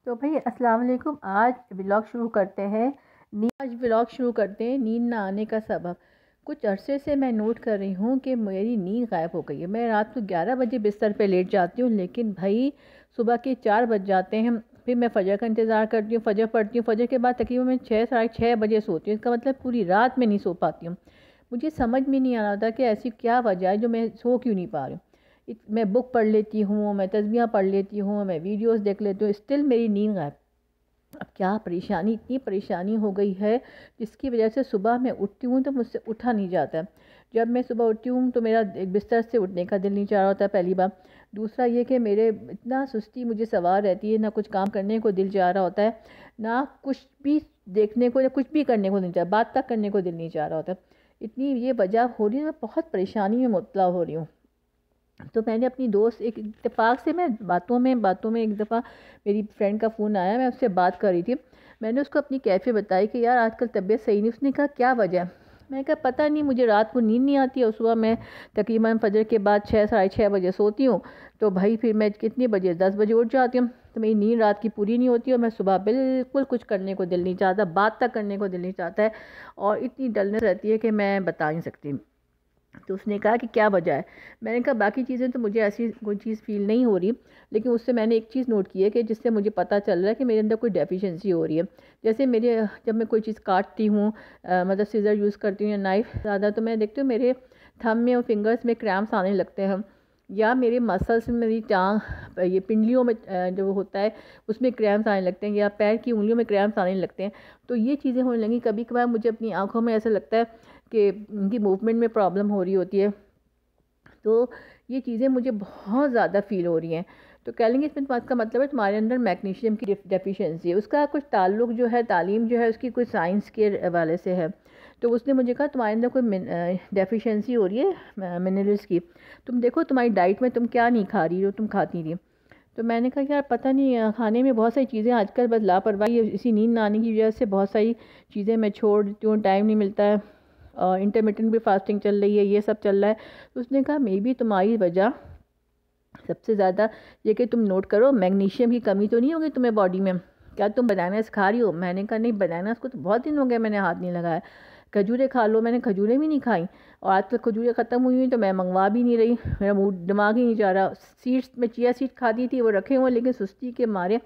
तो भाई अस्सलाम वालेकुम। आज व्लॉग शुरू करते हैं। नींद ना आने का सबब। कुछ अरसे से मैं नोट कर रही हूँ कि मेरी नींद गायब हो गई है। मैं रात को 11 बजे बिस्तर पे लेट जाती हूँ, लेकिन भाई सुबह के 4 बज जाते हैं। फिर मैं फ़जर का इंतज़ार करती हूँ, फ़जर पढ़ती हूँ, फ़जर के बाद तकरीबन मैं 6 साढ़े 6 बजे सोती हूँ। इसका मतलब पूरी रात में नहीं सो पाती हूँ। मुझे समझ में नहीं आ रहा था कि ऐसी क्या वजह है जो मैं सो क्यों नहीं पा रही हूँ। मैं बुक पढ़ लेती हूँ, मैं तस्बीहां पढ़ लेती हूँ, मैं वीडियोस देख लेती हूँ, स्टिल मेरी नींद गायब। अब क्या परेशानी, इतनी परेशानी हो गई है जिसकी वजह से सुबह मैं उठती हूँ तो मुझसे उठा नहीं जाता। जब मैं सुबह उठती हूँ तो मेरा एक बिस्तर से उठने का दिल नहीं चाह रहा होता, पहली बात। दूसरा ये कि मेरे इतना सुस्ती मुझे सवार रहती है, ना कुछ काम करने को दिल चाह रहा होता है, ना कुछ भी देखने को या कुछ भी करने को नहीं चाह, बात तक करने को दिल नहीं चाह रहा होता। इतनी ये वजह हो रही है, मैं बहुत परेशानी में मुब्तला हो रही हूँ। तो मैंने अपनी दोस्त, एक इत्तेफाक से मैं बातों में एक दफ़ा मेरी फ्रेंड का फ़ोन आया, मैं उससे बात कर रही थी। मैंने उसको अपनी कैफ़े बताई कि यार आजकल तबीयत सही नहीं। उसने कहा क्या वजह है? मैंने कहा पता नहीं, मुझे रात को नींद नहीं आती और सुबह मैं तकरीबन फजर के बाद 6 साढ़े 6 बजे सोती हूँ। तो भाई फिर मैं कितने बजे, 10 बजे उठ जाती हूँ। तो मेरी नींद रात की पूरी नहीं होती और मैं सुबह बिल्कुल कुछ करने को दिल नहीं चाहता, बात तक करने को दिल नहीं चाहता है, और इतनी डलनेस रहती है कि मैं बता नहीं सकती। तो उसने कहा कि क्या वजह है? मैंने कहा बाकी चीज़ें तो मुझे ऐसी कोई चीज़ फ़ील नहीं हो रही, लेकिन उससे मैंने एक चीज़ नोट की है कि जिससे मुझे पता चल रहा है कि मेरे अंदर कोई डेफिशिएंसी हो रही है। जैसे मेरे, जब मैं कोई चीज़ काटती हूँ, मतलब सीज़र यूज़ करती हूँ या नाइफ़ ज़्यादा, तो मैं देखती हूँ मेरे थंब में और फिंगर्स में क्रैम्प्स आने लगते हैं, या मेरे मसल्स में, मेरी टांग, ये पिंडलियों में जो होता है उसमें क्रैम्प्स आने लगते हैं, या पैर की उंगलियों में क्रैम्प्स आने लगते हैं। तो ये चीज़ें होने लगी। कभी कभार मुझे अपनी आँखों में ऐसा लगता है कि उनकी मूवमेंट में प्रॉब्लम हो रही होती है। तो ये चीज़ें मुझे बहुत ज़्यादा फ़ील हो रही हैं। तो कह लेंगे इसमें बात का मतलब है तुम्हारे अंदर मैग्नीशियम की डेफिशिएंसी है। उसका कुछ ताल्लुक जो है, तालीम जो है उसकी, कुछ साइंस के हवाले से है। तो उसने मुझे कहा तुम्हारे अंदर कोई डेफिशिएंसी हो रही है मिनरल्स की। तुम देखो तुम्हारी डाइट में तुम क्या नहीं खा रही हो, तुम खाती रही। तो मैंने कहा यार पता नहीं, खाने में बहुत सारी चीज़ें आजकल बस लापरवाही, इसी नींद ना आने की वजह से बहुत सारी चीज़ें मैं छोड़ देती हूँ, टाइम नहीं मिलता है। इंटरमिटेंट भी फास्टिंग चल रही है, ये सब चल रहा है। तो उसने कहा मे बी तुम्हारी वजह सबसे ज़्यादा ये कि तुम नोट करो, मैग्नीशियम की कमी तो नहीं होगी तुम्हें बॉडी में। क्या तुम बनानास खा रही हो? मैंने कहा नहीं, बनानास को तो बहुत दिन हो गए मैंने हाथ नहीं लगाया। खजूरें खा लो। मैंने खजूरें भी नहीं खाई, और आज तक खजूरें ख़त्म हुई हुई तो मैं मंगवा भी नहीं रही। मेरा मूड, दिमाग ही नहीं जा रहा। सीड्स में चिया सीड खाती थी, वो रखे हुए, लेकिन सुस्ती के मारे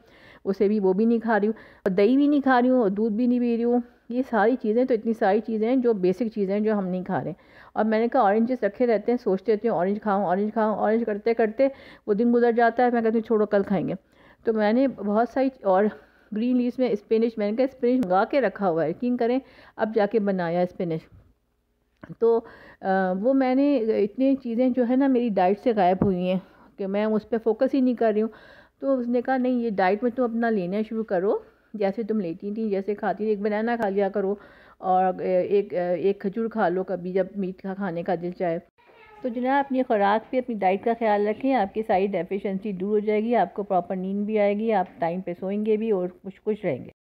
उसे भी, वो भी नहीं खा रही हूँ, और दही भी नहीं खा रही हूँ, और दूध भी नहीं पी रही हूँ। ये सारी चीज़ें, तो इतनी सारी चीज़ें हैं जो बेसिक चीज़ें हैं जो हम नहीं खा रहे। और मैंने कहा ऑरेंजेस रखे रहते हैं, सोचते रहती हूँ ऑरेंज खाऊँ, ऑरेंज खाऊँ, ऑरेंज करते करते वो दिन गुजर जाता है। मैं कहती हूँ छोड़ो, कल खाएंगे। तो मैंने बहुत सारी, और ग्रीन लीव्स में स्पिनच, मैंने कहा स्पिनच मंगा के रखा हुआ है, यकीन करें अब जाके बनाया स्पिनच। तो वो मैंने, इतनी चीज़ें जो है ना मेरी डाइट से गायब हुई हैं कि मैं उस पर फोकस ही नहीं कर रही हूँ। तो उसने कहा नहीं, ये डाइट में तुम अपना लेना शुरू करो, जैसे तुम लेती थी, जैसे खाती थी। एक बनाना खा लिया करो, और एक खजूर खा लो कभी जब मीट का खाने का दिल चाहे। तो जनाब अपनी खुराक पे, अपनी डाइट का ख्याल रखें, आपकी सारी डेफिशिएंसी दूर हो जाएगी, आपको प्रॉपर नींद भी आएगी, आप टाइम पे सोएंगे भी और खुश खुश रहेंगे।